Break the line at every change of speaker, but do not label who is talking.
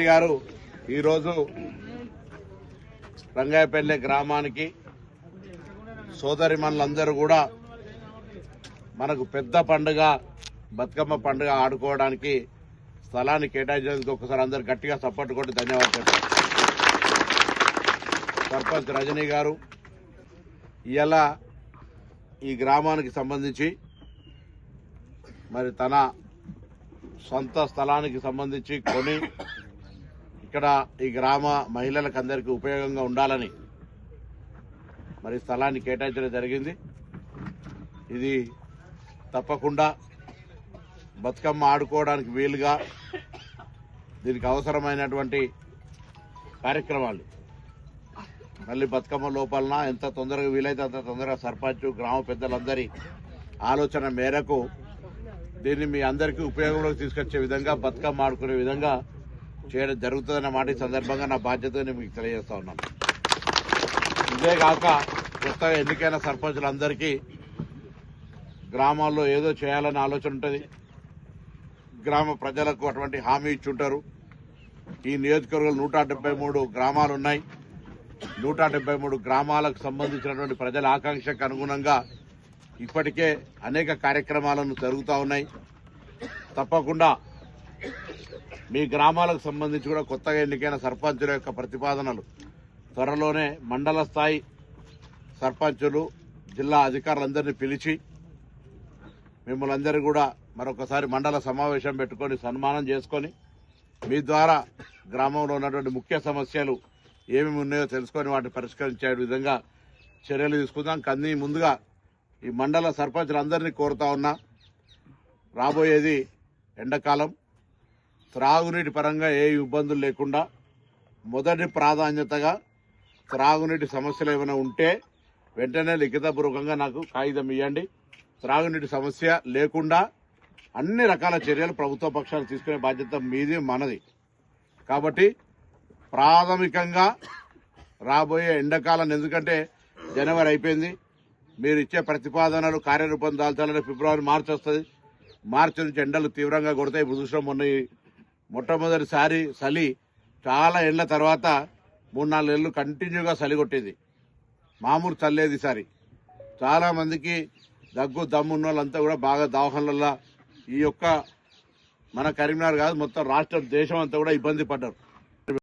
గారు ఈరోజు రంగాయపల్లె గ్రామానికి సోదరిమణులందరూ కూడా మనకు పెద్ద పండుగ బతుకమ్మ పండుగ ఆడుకోవడానికి స్థలాన్ని కేటాయించేందుకు ఒకసారి అందరు గట్టిగా సపోర్ట్ కొట్టి ధన్యవాదాలు. సర్పంచ్ రజనీ గారు ఇవాళ ఈ గ్రామానికి సంబంధించి మరి తన సొంత స్థలానికి సంబంధించి కొని ఇక్కడ ఈ గ్రామ మహిళలకు అందరికీ ఉపయోగంగా ఉండాలని మరి స్థలాన్ని కేటాయించడం జరిగింది. ఇది తప్పకుండా బతుకమ్మ ఆడుకోవడానికి వీలుగా దీనికి అవసరమైనటువంటి కార్యక్రమాలు మళ్ళీ బతుకమ్మ లోపలన ఎంత తొందరగా వీలైతే అంత తొందరగా సర్పంచ్ గ్రామ పెద్దలందరి ఆలోచన మేరకు దీన్ని మీ అందరికీ ఉపయోగంలోకి తీసుకొచ్చే విధంగా బతుకమ్మ ఆడుకునే విధంగా చేయడం జరుగుతుందన్న మాట ఈ సందర్భంగా నా బాధ్యతని మీకు తెలియజేస్తా ఉన్నాను. ఇదే కాక కొత్తగా ఎన్నికైన సర్పంచులందరికీ గ్రామాల్లో ఏదో చేయాలనే ఆలోచన ఉంటుంది. గ్రామ ప్రజలకు అటువంటి హామీ ఇచ్చుంటారు. ఈ నియోజకవర్గంలో 173 గ్రామాలు ఉన్నాయి. 173 గ్రామాలకు సంబంధించినటువంటి ప్రజల ఆకాంక్షకు అనుగుణంగా ఇప్పటికే అనేక కార్యక్రమాలను జరుగుతూ ఉన్నాయి. తప్పకుండా మీ గ్రామాలకు సంబంధించి కూడా కొత్తగా ఎన్నికైన సర్పంచుల యొక్క ప్రతిపాదనలు త్వరలోనే మండల స్థాయి సర్పంచులు జిల్లా అధికారులందరినీ పిలిచి మిమ్మల్ని అందరూ కూడా మరొకసారి మండల సమావేశం పెట్టుకొని సన్మానం చేసుకొని మీ ద్వారా గ్రామంలో ఉన్నటువంటి ముఖ్య సమస్యలు ఏమేమి ఉన్నాయో తెలుసుకొని వాటిని పరిష్కరించే విధంగా చర్యలు తీసుకుందాం. కానీ ముందుగా ఈ మండల సర్పంచులందరినీ కోరుతా ఉన్నా, రాబోయేది ఎండాకాలం, త్రాగునీటి పరంగా ఏ ఇబ్బందులు లేకుండా మొదటి ప్రాధాన్యతగా త్రాగునీటి సమస్యలు ఏమైనా ఉంటే వెంటనే లిఖితపూర్వకంగా నాకు కాగితం ఇవ్వండి. త్రాగునీటి సమస్య లేకుండా అన్ని రకాల చర్యలు ప్రభుత్వ పక్షాలు తీసుకునే బాధ్యత మీది మనది. కాబట్టి ప్రాథమికంగా రాబోయే ఎండాకాలం, ఎందుకంటే జనవరి అయిపోయింది, మీరు ఇచ్చే ప్రతిపాదనలు కార్యరూపం దాల్చాలంటే ఫిబ్రవరి మార్చి వస్తుంది. మార్చి నుంచి ఎండలు తీవ్రంగా కొడతాయి. ఇప్పుడు చూసినాం, మొన్న మొట్టమొదటిసారి చలి చాలా ఏళ్ల తర్వాత 3-4 నెలలు కంటిన్యూగా చలి కొట్టేది. మామూలు చల్లేది. ఈసారి చాలా మందికి దగ్గు దమ్ము ఉన్న వాళ్ళంతా కూడా బాగా దవాఖానలలో ఈ యొక్క మన కరీంనగర్ కాదు మొత్తం రాష్ట్రం దేశం అంతా కూడా ఇబ్బంది పడ్డారు.